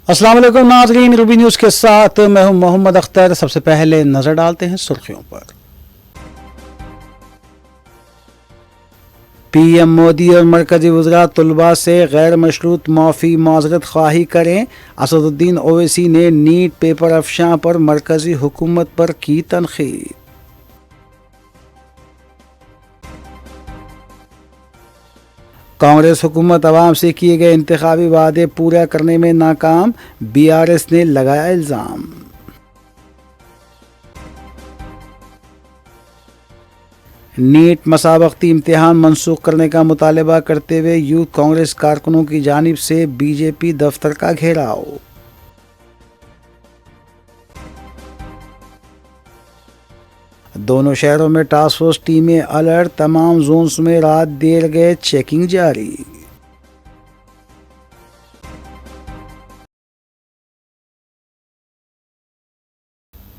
अस्सलाम वालेकुम नाज़रीन, रूबी न्यूज़ के साथ मैं हूं मोहम्मद अख्तर। सबसे पहले नजर डालते हैं सुर्खियों पर। पीएम मोदी और मरकजी वज़रा तलबा से गैर मशरूत माफ़ी माज़रत ख्वाही करें। असदुद्दीन ओवैसी ने नीट पेपर अफशां पर मरकजी हुकूमत पर की तनक़ीद। कांग्रेस हुकूमत अवाम से किए गए इंतखाबी वादे पूरा करने में नाकाम, बीआरएस ने लगाया इल्ज़ाम। नीट मसाबकती इम्तिहान मनसूख करने का मुतालबा करते हुए यूथ कांग्रेस कारकुनों की जानिब से बीजेपी दफ्तर का घेराव। दोनों शहरों में टास्क फोर्स टीमें अलर्ट, तमाम जोन्स में रात देर गए चेकिंग जारी।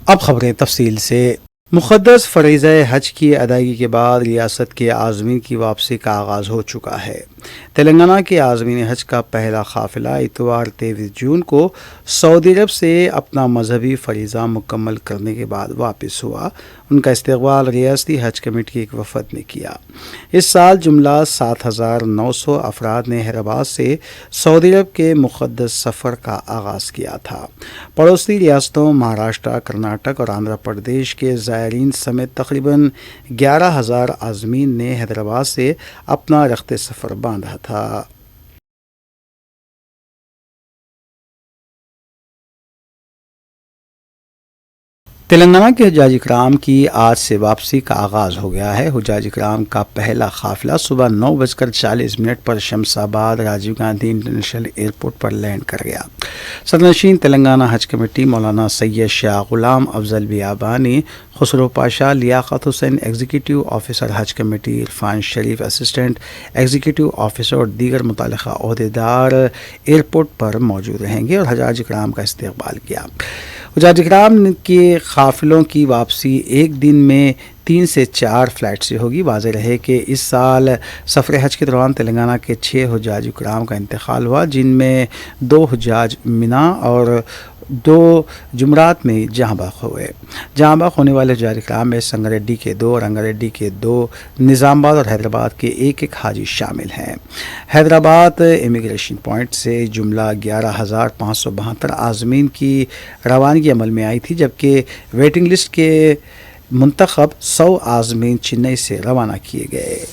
अब खबरें तफसील से। मुक़द्दस फ़रीज़ा हज की अदायगी के बाद रियासत के आज़मीन की वापसी का आगाज़ हो चुका है। तेलंगाना के आज़मीन हज का पहला काफ़िला इतवार 23 जून को सऊदी अरब से अपना मजहबी फ़रीज़ा मुकम्मल करने के बाद वापस हुआ। उनका इस्तकबाल रियासती हज कमेटी की एक वफ़द ने किया। इस साल जुमला 7,900 अफराद ने हैदराबाद से सऊदी अरब के मुक़द्दस सफ़र का आगाज़ किया था। पड़ोसी रियासतों महाराष्ट्र, कर्नाटक और आंध्र प्रदेश के ज़ायरीन समेत तकरीबन 11,000 आज़मीन ने हैदराबाद से अपना रख्ते सफ़र बांधा था। तेलंगाना के हुज्जाज इकराम की आज से वापसी का आगाज़ हो गया है। हुज्जाज इकराम का पहला काफ़िला सुबह 9:40 पर शमसाबाद राजीव गांधी इंटरनेशनल एयरपोर्ट पर लैंड कर गया। सदरनशीन तेलंगाना हज कमेटी मौलाना सैयद शाह गुलाम अफजल बियाबानी, खुसरो पाशा, लियाकत हुसैन एग्जीक्यूटिव ऑफिसर हज कमेटी, इरफान शरीफ असिस्टेंट एग्जीक्यूटिव ऑफिसर और दीगर मुतल्लिका ओहदेदार एयरपोर्ट पर मौजूद रहेंगे और हुज्जाज इकराम का इस्तकबाल किया। हुज्जाज इकराम के काफ़िलों की वापसी एक दिन में 3 से 4 फ़्लाइट से होगी। वाज़ेह रहे कि इस साल सफ़र हज के दौरान तेलंगाना के 6 हुज्जाज इकराम का इंतकाल हुआ, जिनमें 2 हुज्जाज मिना और 2 जुमरात में जहाँ बाग हुए। जहाँ बाग होने वाले हुज्जाज इकराम में संगारेड्डी के 2, रंगारेड्डी के 2, निज़ामाबाद और हैदराबाद के 1-1 हाजी शामिल हैं। हैदराबाद इमिग्रेशन पॉइंट से जुमला 11,572 आज़मीन की रवानगी अमल में आई थी, जबकि वेटिंग लिस्ट के मुंतखब 100 आज़मीन चेन्नई से रवाना किए गए।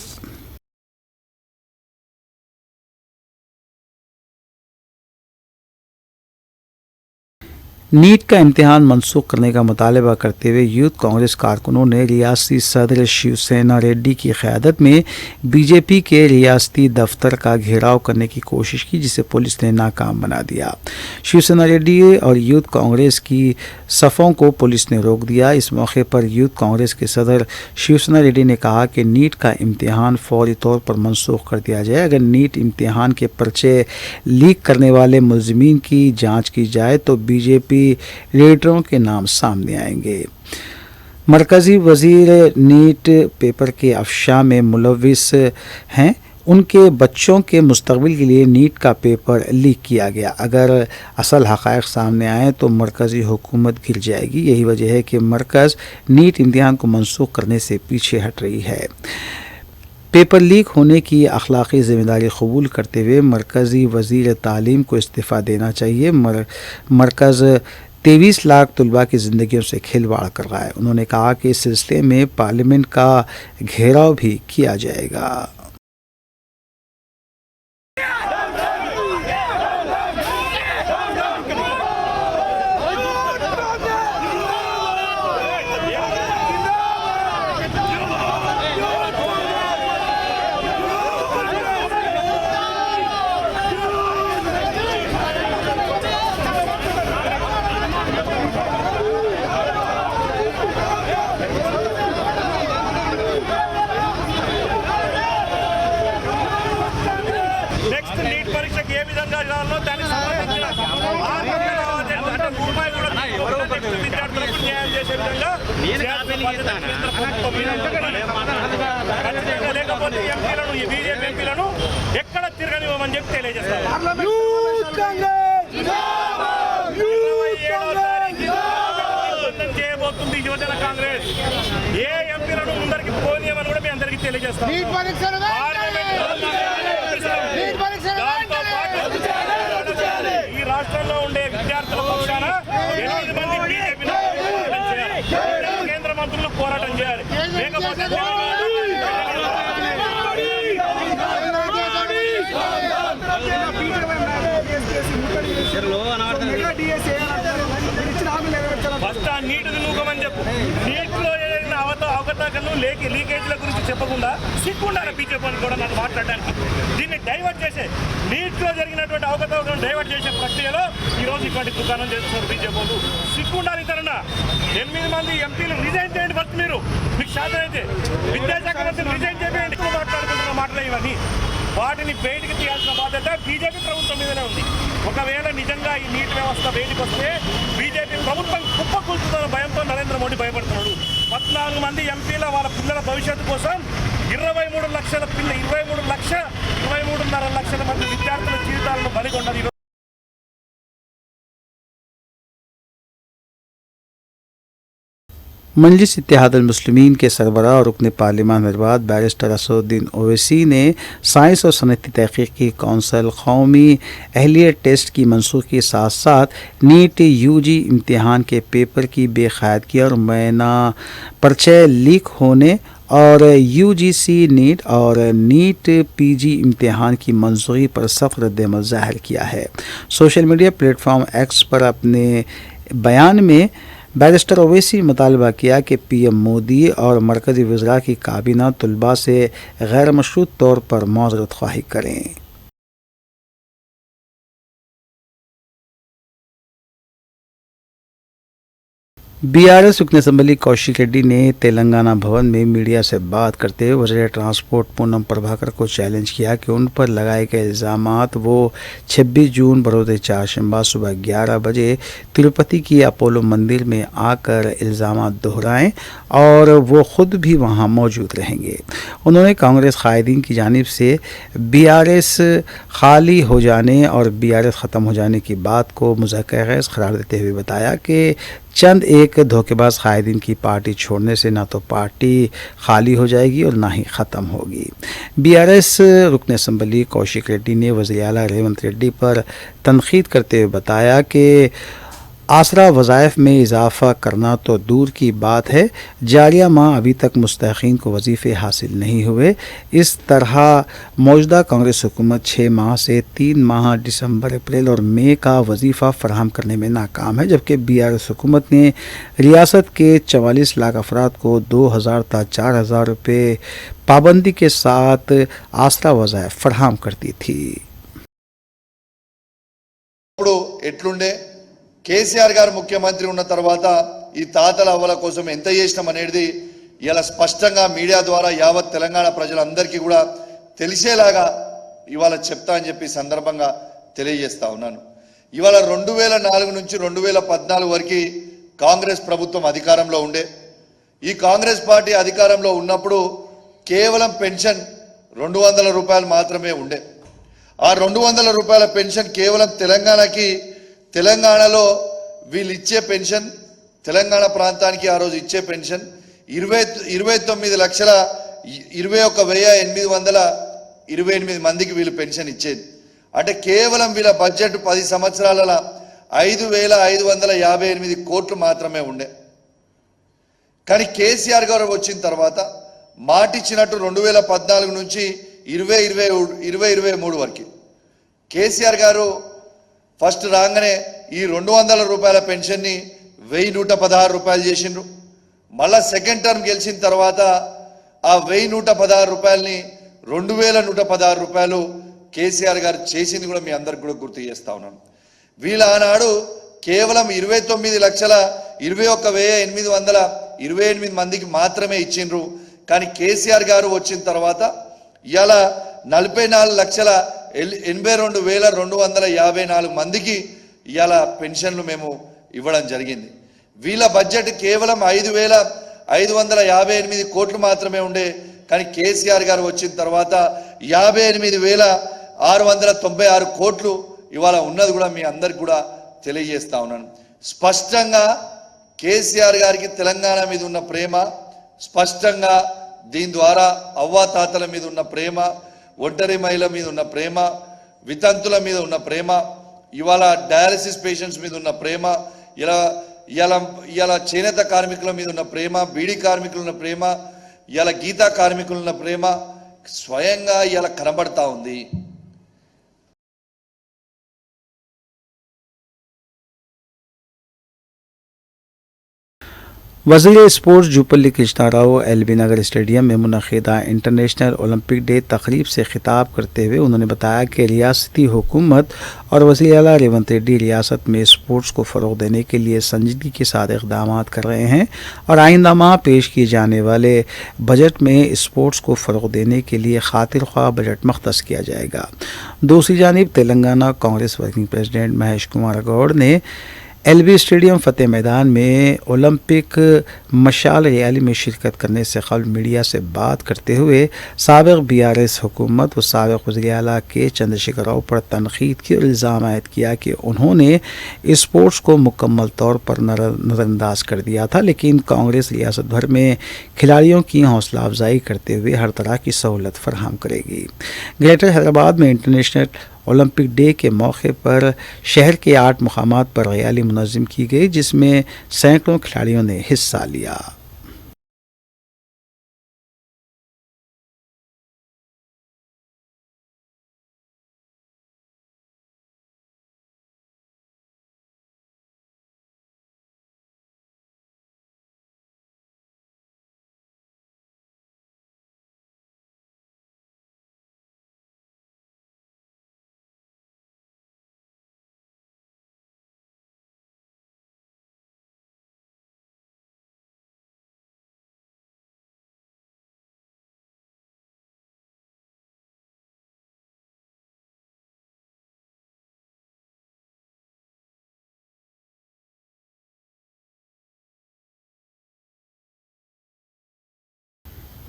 नीट का इम्तिहान मनसूख करने का मुतालबा करते हुए यूथ कांग्रेस कारकुनों ने रियासती सदर शिवसेना रेड्डी की क़यादत में बीजेपी के रियासती दफ्तर का घेराव करने की कोशिश की, जिसे पुलिस ने नाकाम बना दिया। शिवसेना रेड्डी और यूथ कांग्रेस की सफ़ों को पुलिस ने रोक दिया। इस मौके पर यूथ कांग्रेस के सदर शिवसेना रेड्डी ने कहा कि नीट का इम्तिहान फौरी तौर पर मनसूख कर दिया जाए। अगर नीट इम्तिहान के पर्चे लीक करने वाले मुलज़िमीन की जाँच की जाए तो बीजेपी लीडरों के नाम सामने आएंगे। मरकजी वजीर नीट पेपर के अफशां में मुलविस हैं, उनके बच्चों के मुस्तकबिल के लिए नीट का पेपर लीक किया गया। अगर असल हक़ाइक़ सामने आए तो मरकज़ी हुकूमत गिर जाएगी। यही वजह है कि मरकज़ नीट इम्तिहान को मनसूख करने से पीछे हट रही है। पेपर लीक होने की अखलाकी ज़िम्मेदारी कबूल करते हुए मरकज़ी वज़ीर तालीम को इस्तीफ़ा देना चाहिए। मरकज़ 23 लाख तलबा की ज़िंदगियों से खिलवाड़ कर रहा है। उन्होंने कहा कि इस सिलसिले में पार्लियामेंट का घेराव भी किया जाएगा। లేకపోతే ఎంపీలను ఈ బీజేపీ ఎంపీలను ఎక్కడ తిరగనివ్వమని చెప్పి తెలియజేస్తారు. కాంగ్రెస్ ఏ ఎంపీలను ముందరికి పోనీయమని కూడా మీ అందరికీ తెలియజేస్తాం. ఈ రాష్ట్రంలో ఉండే విద్యార్థుల పక్షాన 8 మంది బీజేపీ కేంద్ర మంత్రులు పోరాటం చేయాలి. లేకపోతే ఫస్ట్ ఆ నీటిని నూకమని చెప్పు. నీటిలో ఏదైనా అవకతవకలు లీకేజీల గురించి చెప్పకుండా సిగ్గుండాలి బీజేపీ కూడా నన్ను మాట్లాడడానికి. దీన్ని డైవర్ట్ చేసే నీటిలో జరిగినటువంటి అవకతవకలను డైవర్ట్ చేసే ప్రక్రియలో ఈరోజు ఇటువంటి దుకాణం చేస్తున్నారు బీజేపీ. సిగ్గుండాలి. ఇతరున 8 మంది ఎంపీలు రిజైన్ చేయండి. ఫస్ట్ మీరు మీకు శాతం అయితే విద్యాశాఖ మంత్రిని రిజైన్ చేయండి. మాట్లాడుకుంటున్న మాటలు ఇవన్నీ వాటిని బయటికి తీయాల్సిన బాధ్యత బీజేపీ ప్రభుత్వం మీదనే ఉంది. ఒకవేళ నిజంగా ఈ నీటి వ్యవస్థ బయటికి వస్తే బీజేపీ ప్రభుత్వం కుప్పకూల్చుతున్న భయంతో నరేంద్ర మోడీ భయపడుతున్నాడు. 14 మంది ఎంపీల వాళ్ళ పిల్లల భవిష్యత్తు కోసం 23.5 లక్షల మంది విద్యార్థుల జీవితాలను బలిగొన్నది. मजलिस इत्तेहादुल मुस्लिमीन के सरबराह और रुकन पार्लिमान मेहरबाद बैरिस्टर असदुद्दीन ओवैसी ने साइंस और सनती तहकीकी कौंसिल कौमी अहलियत टेस्ट की मनसूखी के साथ साथ नीट यूजी इम्तिहान के पेपर की बेकायदगी और मैना पर्चे लीक होने और यूजीसी नीट और नीट पीजी इम्तिहान की मंजूरी पर सख्त रद्दअमल ज़ाहिर किया है। सोशल मीडिया प्लेटफॉर्म एक्स पर अपने बयान में बैरिस्टर ओवैसी मुतालबा किया कि पीएम मोदी और मरकज़ी वज़रा की काबीना तलबा से गैर मशरूत तौर पर माज़रत ख्वाही करें। बीआरएस रुकन असम्बली कौशिक रेड्डी ने तेलंगाना भवन में मीडिया से बात करते हुए वज़ीर ट्रांसपोर्ट पूनम प्रभाकर को चैलेंज किया कि उन पर लगाए गए इल्ज़ामात वो 26 जून बरोज़ चारशंबा सुबह 11 बजे तिरुपति की अपोलो मंदिर में आकर इल्ज़ामात दोहराएं और वो ख़ुद भी वहाँ मौजूद रहेंगे। उन्होंने कांग्रेस कायदीन की जानिब से बीआरएस खाली हो जाने और बीआरएस ख़त्म हो जाने की बात को मुज़क्कर करार देते हुए बताया कि चंद एक धोखेबाज कायदीन की पार्टी छोड़ने से ना तो पार्टी खाली हो जाएगी और ना ही ख़त्म होगी। बीआरएस रुकन असम्बली कौशिक रेड्डी ने वज़ीर आला रेवंत रेड्डी पर तनकीद करते हुए बताया कि आसरा वज़ाइफ में इजाफ़ा करना तो दूर की बात है, जारिया माह अभी तक मुस्तहिक़ीन को वजीफ़े हासिल नहीं हुए। इस तरह मौजूदा कांग्रेस हुकूमत 6 माह से 3 माह दिसंबर, अप्रैल और मई का वजीफ़ा फराहम करने में नाकाम है, जबकि बीआरएस हुकूमत ने रियासत के 44 लाख अफराद को 2000 ता 4000 रुपये पाबंदी के साथ आसरा वज़ाइफ फराहम करती थी। కేసీఆర్ గారు ముఖ్యమంత్రి ఉన్న తర్వాత ఈ తాతల అవ్వల కోసం ఎంత చేసినాం అనేది ఇలా స్పష్టంగా మీడియా ద్వారా యావత్ తెలంగాణ ప్రజలందరికీ కూడా తెలిసేలాగా ఇవాళ చెప్తా అని చెప్పి సందర్భంగా తెలియజేస్తా ఉన్నాను. ఇవాళ 2004 నుంచి 2014 వరకు కాంగ్రెస్ ప్రభుత్వం అధికారంలో ఉండే. ఈ కాంగ్రెస్ పార్టీ అధికారంలో ఉన్నప్పుడు కేవలం పెన్షన్ 200 రూపాయలు మాత్రమే ఉండే. ఆ 200 రూపాయల పెన్షన్ కేవలం తెలంగాణలో వీళ్ళు ఇచ్చే పెన్షన్, తెలంగాణ ప్రాంతానికి ఆ రోజు ఇచ్చే పెన్షన్ 29,21,828 మందికి వీళ్ళు పెన్షన్ ఇచ్చేది. అంటే కేవలం వీళ్ళ బడ్జెట్ 10 సంవత్సరాల 5,558 కోట్లు మాత్రమే ఉండే. కానీ కేసీఆర్ గారు వచ్చిన తర్వాత మాటిచ్చినట్టు 2014 నుంచి 2023 వరకు కేసీఆర్ గారు ఫస్ట్ రాగానే ఈ 200 రూపాయల పెన్షన్ని 1116 రూపాయలు చేసిండ్రు. మళ్ళా సెకండ్ టర్మ్ గెలిచిన తర్వాత ఆ 1116 రూపాయలని 2116 రూపాయలు కేసీఆర్ గారు చేసింది కూడా మీ అందరికి కూడా గుర్తు చేస్తా ఉన్నాను. వీళ్ళ ఆనాడు కేవలం 29,21,828 మందికి మాత్రమే ఇచ్చిండ్రు. కానీ కేసీఆర్ గారు వచ్చిన తర్వాత ఇవాళ 44,82,254 మందికి ఇవాళ పెన్షన్లు మేము ఇవ్వడం జరిగింది. వీళ్ళ బడ్జెట్ కేవలం 5,558 కోట్లు మాత్రమే ఉండే. కానీ కేసీఆర్ గారు వచ్చిన తర్వాత 58,696 కోట్లు ఇవాళ ఉన్నది కూడా మీ అందరికి కూడా తెలియజేస్తా ఉన్నాను. స్పష్టంగా కేసీఆర్ గారికి తెలంగాణ మీద ఉన్న ప్రేమ స్పష్టంగా దీని ద్వారా అవ్వాతాతల మీద ఉన్న ప్రేమ, ఒంటరి మహిళ మీద ఉన్న ప్రేమ, వితంతుల మీద ఉన్న ప్రేమ, ఇవాళ డయాలసిస్ పేషెంట్స్ మీద ఉన్న ప్రేమ, ఇలా చేనేత కార్మికుల మీద ఉన్న ప్రేమ, బీడీ కార్మికులు ఉన్న ప్రేమ, ఇలా గీతా కార్మికులు ఉన్న ప్రేమ స్వయంగా ఇలా కనబడతా ఉంది. वज़ीर स्पोर्ट्स जुपल्ली कृष्णा राव एलबी नगर स्टेडियम में मुनक़िदा इंटरनेशनल ओलंपिक डे तकरीब से खिताब करते हुए उन्होंने बताया कि रियासती हुकूमत और वज़ीर आला रेवंत रेड्डी रियासत में स्पोर्ट्स को फ़रोग़ देने के लिए संजीदगी के साथ इक़दाम कर रहे हैं और आइंदा माह पेश किए जाने वाले बजट में स्पोर्ट्स को फ़रोग़ देने के लिए खातिर ख्वाह बजट मख्तस किया जाएगा। दूसरी जानिब तेलंगाना कांग्रेस वर्किंग प्रेसिडेंट महेश कुमार गौड़ ने एलबी स्टेडियम फतेह मैदान में ओलंपिक मशाल रैली में शिरकत करने से कबल मीडिया से बात करते हुए साबिक़ बीआरएस हुकूमत व साबिक़ वज़ीर आला के चंद्रशेखर राव पर तनक़ीद की और इल्ज़ाम आयद किया कि उन्होंने स्पोर्ट्स को मुकम्मल तौर पर नज़रअंदाज कर दिया था, लेकिन कांग्रेस रियासत भर में खिलाड़ियों की हौसला अफजाई करते हुए हर तरह की सहूलत फराहम करेगी। ग्रेटर हैदराबाद में इंटरनेशनल ओलंपिक डे के मौके पर शहर के 8 मुकामात पर रैली मुनज़्ज़म की गई, जिसमें सैकड़ों खिलाड़ियों ने हिस्सा लिया।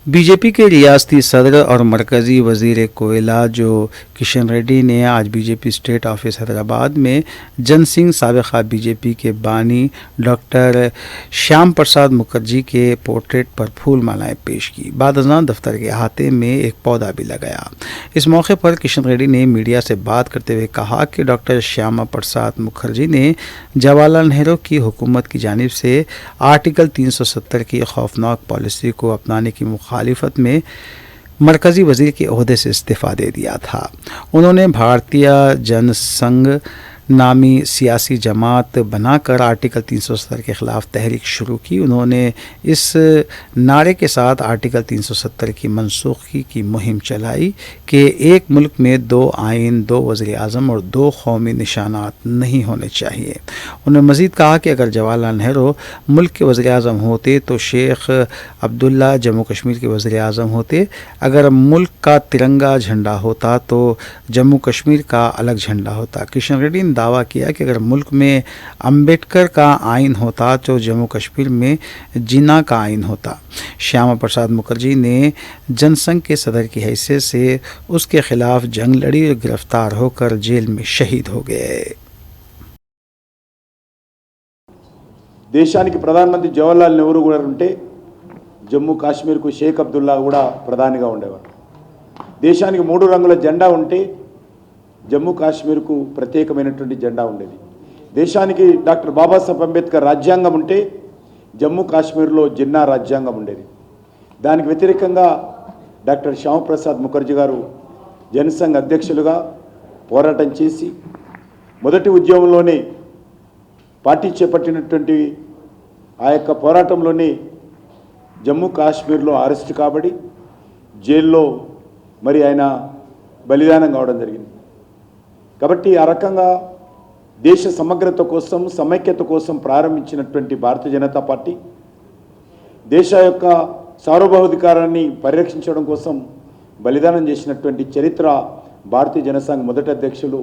बीजेपी के रियासती सदर और मरकज़ी वज़ीर कोयला जो किशन रेड्डी ने आज बीजेपी स्टेट ऑफिस हैदराबाद में जन सिंह साबिक़ा बीजेपी के बानी डॉक्टर श्याम प्रसाद मुखर्जी के पोर्ट्रेट पर फूल मालाएं पेश की। बाद अज़ां दफ्तर के अहाते में एक पौधा भी लगाया। इस मौके पर किशन रेड्डी ने मीडिया से बात करते हुए कहा कि डॉक्टर श्यामा प्रसाद मुखर्जी ने जवाहरलाल नेहरू की हुकूमत की जानिब से आर्टिकल 370 की खौफनाक पॉलिसी को अपनाने की मुखालिफत में मरकज़ी वज़ीर के ओहदे से इस्तीफ़ा दे दिया था। उन्होंने भारतीय जनसंघ नामी सियासी जमात बनाकर आर्टिकल 370 के ख़िलाफ़ तहरीक शुरू की। उन्होंने इस नारे के साथ आर्टिकल 370 की मनसूखी की मुहिम चलाई कि एक मुल्क में 2 आइन, 2 वज़ीर आज़म और 2 कौमी निशानात नहीं होने चाहिए। उन्होंने मज़ीद कहा कि अगर जवाहरलाल नेहरू मुल्क के वज़ीर आज़म होते तो शेख अब्दुल्ला जम्मू कश्मीर के वज़ीर आज़म होते। अगर मुल्क का तिरंगा झंडा होता तो जम्मू कश्मीर का अलग झंडा होता। किशन रेड्डी ने दावा किया कि अगर मुल्क में अम्बेडकर का आइन होता तो जम्मू कश्मीर में जिन्ना का आइन होता। श्यामा प्रसाद मुखर्जी ने जनसंघ के सदर की हैसियत से उसके खिलाफ जंग लड़ी और गिरफ्तार होकर जेल में शहीद हो गए। దేశానికి ప్రధానమంత్రి జవహర్లాల్ నెహ్రూ కూడా ఉంటే జమ్మూ కాశ్మీర్కు షేక్ అబ్దుల్లా కూడా ప్రధానిగా ఉండేవారు. దేశానికి 3 రంగుల జెండా ఉంటే జమ్మూ కాశ్మీర్కు ప్రత్యేకమైనటువంటి జెండా ఉండేది. దేశానికి డాక్టర్ బాబాసాహెబ్ అంబేద్కర్ రాజ్యాంగం ఉంటే జమ్మూ కాశ్మీర్లో జిన్నా రాజ్యాంగం ఉండేది. దానికి వ్యతిరేకంగా డాక్టర్ శ్యామప్రసాద్ ముఖర్జీ గారు జనసంఘ్ అధ్యక్షులుగా పోరాటం చేసి మొదటి ఉద్యమంలోనే పార్టీ చేపట్టినటువంటి ఆ యొక్క పోరాటంలోనే జమ్మూ కాశ్మీర్లో అరెస్ట్ కాబడి జైల్లో మరి ఆయన బలిదానం కావడం జరిగింది. కాబట్టి ఆ రకంగా దేశ సమగ్రత కోసం సమైక్యత కోసం ప్రారంభించినటువంటి భారతీయ జనతా పార్టీ దేశ యొక్క సార్వభౌమాధికారాన్ని పరిరక్షించడం కోసం బలిదానం చేసినటువంటి చరిత్ర భారతీయ జనసంఘ్ మొదటి అధ్యక్షులు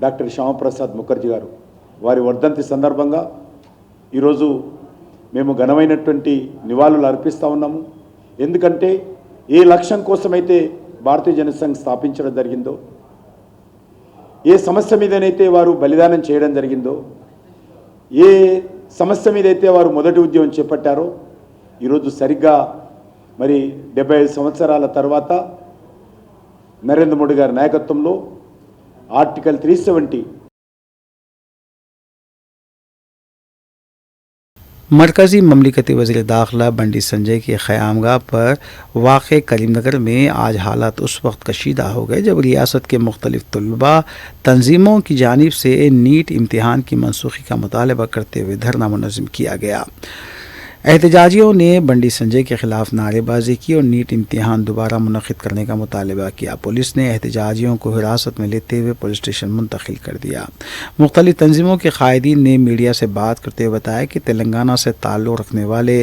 డాక్టర్ శ్యామప్రసాద్ ముఖర్జీ గారు. వారి వర్ధంతి సందర్భంగా ఈరోజు మేము ఘనమైనటువంటి నివాళులు అర్పిస్తూ ఉన్నాము. ఎందుకంటే ఏ లక్ష్యం కోసమైతే భారతీయ జనసంఘ్ స్థాపించడం జరిగిందో, ఏ సమస్య మీదనైతే వారు బలిదానం చేయడం జరిగిందో, ఏ సమస్య మీద అయితే వారు మొదటి ఉద్యమం చేపట్టారో ఈరోజు సరిగ్గా మరి 75 సంవత్సరాల తర్వాత నరేంద్ర మోడీ గారి నాయకత్వంలో ఆర్టికల్ 370 मरकज़ी ममलिकती वज़ीर दाखिला बंडी संजय की क़यामगाह पर वाक़े करीमनगर में आज हालात उस वक्त कशीदा हो गए जब रियासत के मुख्तलिफ़ तलबा तंजीमों की जानिब से नीट इम्तिहान की मनसूखी का मुतालबा करते हुए धरना मुनज़्ज़म किया गया। एहतजाजियों ने बंडी संजय के खिलाफ नारेबाजी की और नीट इम्तिहान दोबारा मुनक़िद करने का मुतालबा किया। पुलिस ने एहतजाजियों को हिरासत में लेते हुए पुलिस स्टेशन मुंतकिल कर दिया। मुख्तलिफ़ तंजीमों के कायदीन ने मीडिया से बात करते हुए बताया कि तेलंगाना से ताल्लुक़ रखने वाले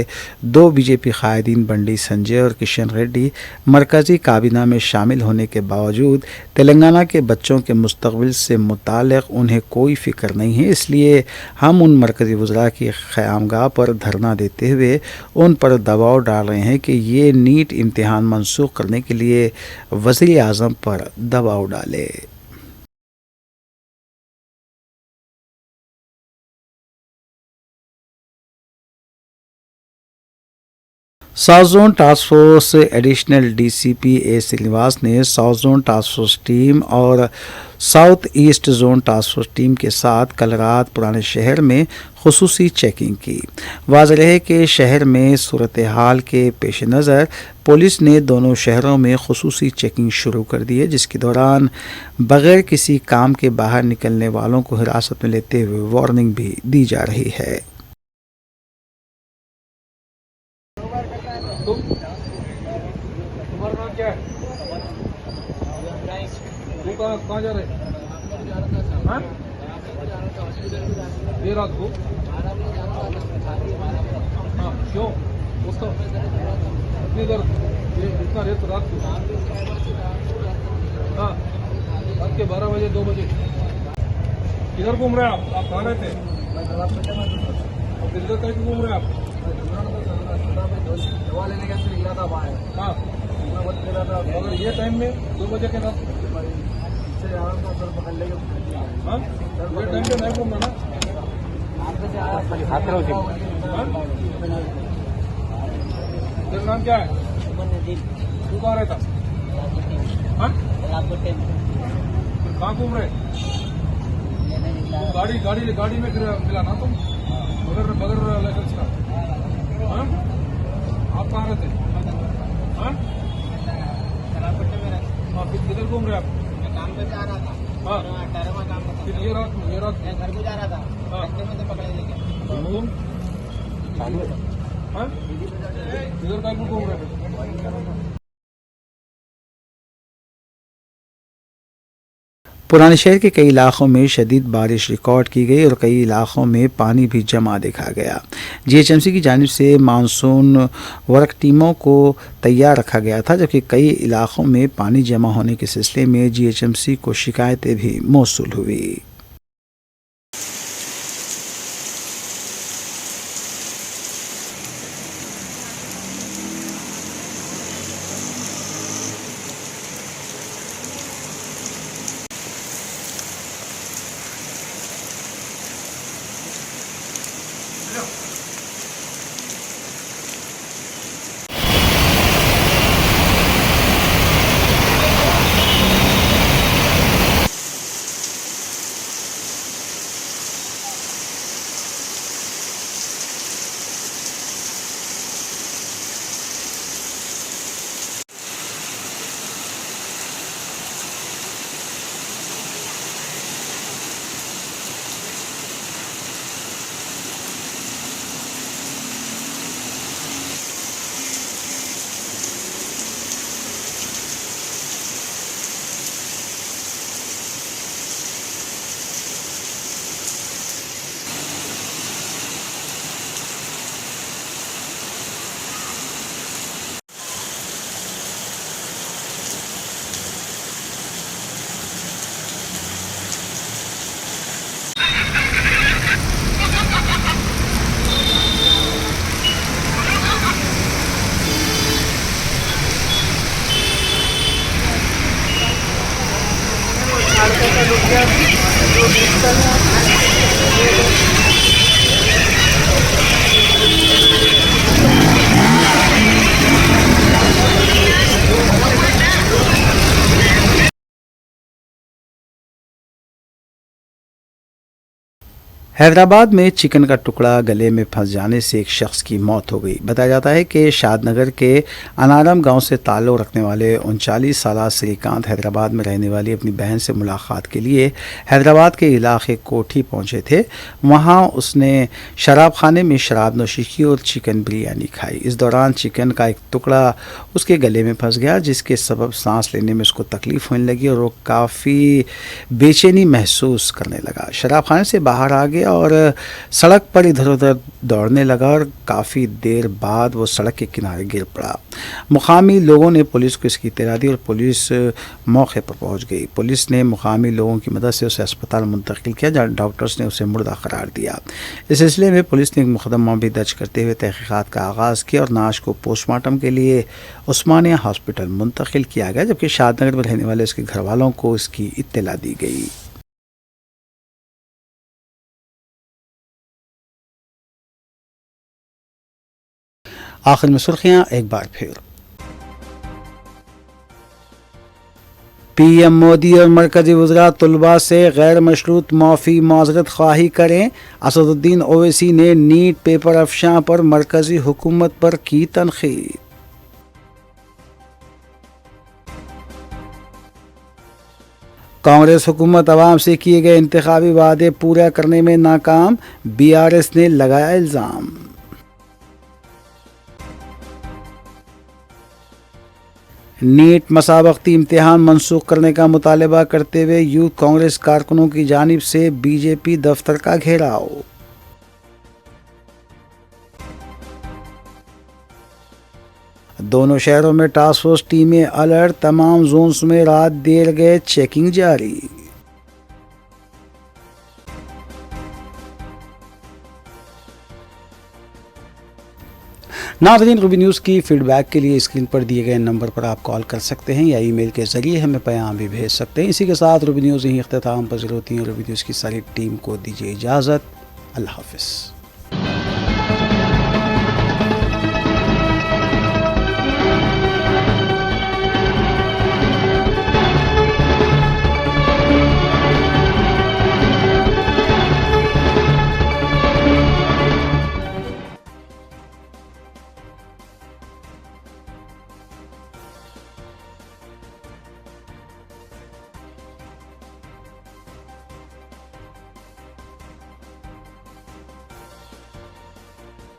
2 बीजेपी कायदीन बंडी संजय और किशन रेड्डी मरकज़ी काबीना में शामिल होने के बावजूद तेलंगाना के बच्चों के मुस्तक़बिल से मुताल्लिक़ उन्हें कोई फ़िक्र नहीं है, इसलिए हम उन मरकज़ी वज़रा की क़यामगाह पर धरना देते हुए उन पर दबाव डाल रहे हैं कि ये नीट इम्तिहान मनसूख करने के लिए वज़ीर आज़म पर दबाव डाले। South zone task force additional DCP A Srinivas ने south zone task force team और south east zone task force team के साथ कल रात पुराने शहर में खुसूसी चेकिंग की। वाज़ेह है कि शहर में सूरत हाल के पेश नज़र पुलिस ने दोनों शहरों में खुसूसी चेकिंग शुरू कर दी है, जिसके दौरान बग़ैर किसी काम के बाहर निकलने वालों को हिरासत में लेते हुए वार्निंग भी दी जा रही है। तुम्हारा नाम क्या है? तू कहाँ जा रहे? हाँ? देर रात को? हाँ, क्यों? उसका इतनी देर इतना रेत रात को? हाँ, रात के 12 बजे 2 बजे किधर घूम रहे हैं आप कहाँ रहते हैं? किधर कहीं घूम रहे हैं आप? दवा लेने के लिए निकला था बाहर। हाँ, अगर ये टाइम में 2 बजे के बाद पकड़ लेंगे। हाँ, ये टाइम पे नहीं घूमना ना। तेरा नाम क्या है? तू कहाँ रहता? हाँ, कहाँ घूम रहे? गाड़ी में मिला ना तुम बगैर लाइसेंस का? हाँ, आप कहाँ रहते? हाँ, हाँ, फिर किधर घूम रहे आप? काम पे जा रहा था। हाँ, फिर ये रात मैं घर को जा रहा था। हाँ। रास्ते में तो पकड़ लेंगे। तुम हाँ, किधर कहीं को घूम रहे? पुराने शहर के कई इलाकों में शदीद बारिश रिकॉर्ड की गई और कई इलाकों में पानी भी जमा देखा गया। जीएचएमसी की जानिब से मानसून वर्क टीमों को तैयार रखा गया था, जबकि कई इलाकों में पानी जमा होने के सिलसिले में जीएचएमसी को शिकायतें भी मौसूल हुई। हैदराबाद में चिकन का टुकड़ा गले में फंस जाने से एक शख्स की मौत हो गई। बताया जाता है कि शादनगर के अनारम गांव से ताल्लुक़ रखने वाले 39 साला श्रीकांत हैदराबाद में रहने वाली अपनी बहन से मुलाकात के लिए हैदराबाद के इलाके कोठी पहुंचे थे। वहां उसने शराब खाने में शराब नोशी की और चिकन बिरयानी खाई। इस दौरान चिकन का एक टुकड़ा उसके गले में फंस गया, जिसके सबब सांस लेने में उसको तकलीफ होने लगी और वो काफ़ी बेचैनी महसूस करने लगा। शराब खाने से बाहर आ गया और सड़क पर इधर उधर दौड़ने लगा और काफ़ी देर बाद वो सड़क के किनारे गिर पड़ा। मुकामी लोगों ने पुलिस को इसकी इत्तला दी और पुलिस मौके पर पहुंच गई। पुलिस ने मुकामी लोगों की मदद से उसे अस्पताल मुंतकिल किया, जहाँ डॉक्टर्स ने उसे मुर्दा करार दिया। इस सिलसिले में पुलिस ने एक मुकदमा भी दर्ज करते हुए तहकीकात का आगाज़ किया और नाश को पोस्टमार्टम के लिए उस्मानिया हॉस्पिटल मुंतकिल किया गया, जबकि शादनगर में रहने वाले उसके घर वालों को इसकी इत्तला दी गई। आखिर में सुर्खियां एक बार फिर। पीएम मोदी और मरकजी वज़रा तलबा से गैर मशरूत माफ़ी माज़रत ख्वाही करें। असदुद्दीन ओवैसी ने नीट पेपर अफशां पर मरकजी हुकूमत पर की तनक़ीद। कांग्रेस हुकूमत अवाम से किए गए इंतखाबी वादे पूरा करने में नाकाम, बीआरएस ने लगाया इल्ज़ाम। नीट मसाबक्ती इम्तिहान मनसूख करने का मुतालबा करते हुए यूथ कांग्रेस कारकुनों की जानिब से बीजेपी दफ्तर का घेराव। दोनों शहरों में टास्क फोर्स टीमें अलर्ट, तमाम जोन्स में रात देर गए चेकिंग जारी। नाज़रीन, रूबी न्यूज़ की फीडबैक के लिए स्क्रीन पर दिए गए नंबर पर आप कॉल कर सकते हैं या ईमेल के ज़रिए हमें पैगाम भी भेज सकते हैं। इसी के साथ रूबी न्यूज़ यहीं इख्तिताम पज़ीर होती है। रूबी न्यूज़ की सारी टीम को दीजिए इजाज़त। अल्लाह हाफ़िज़।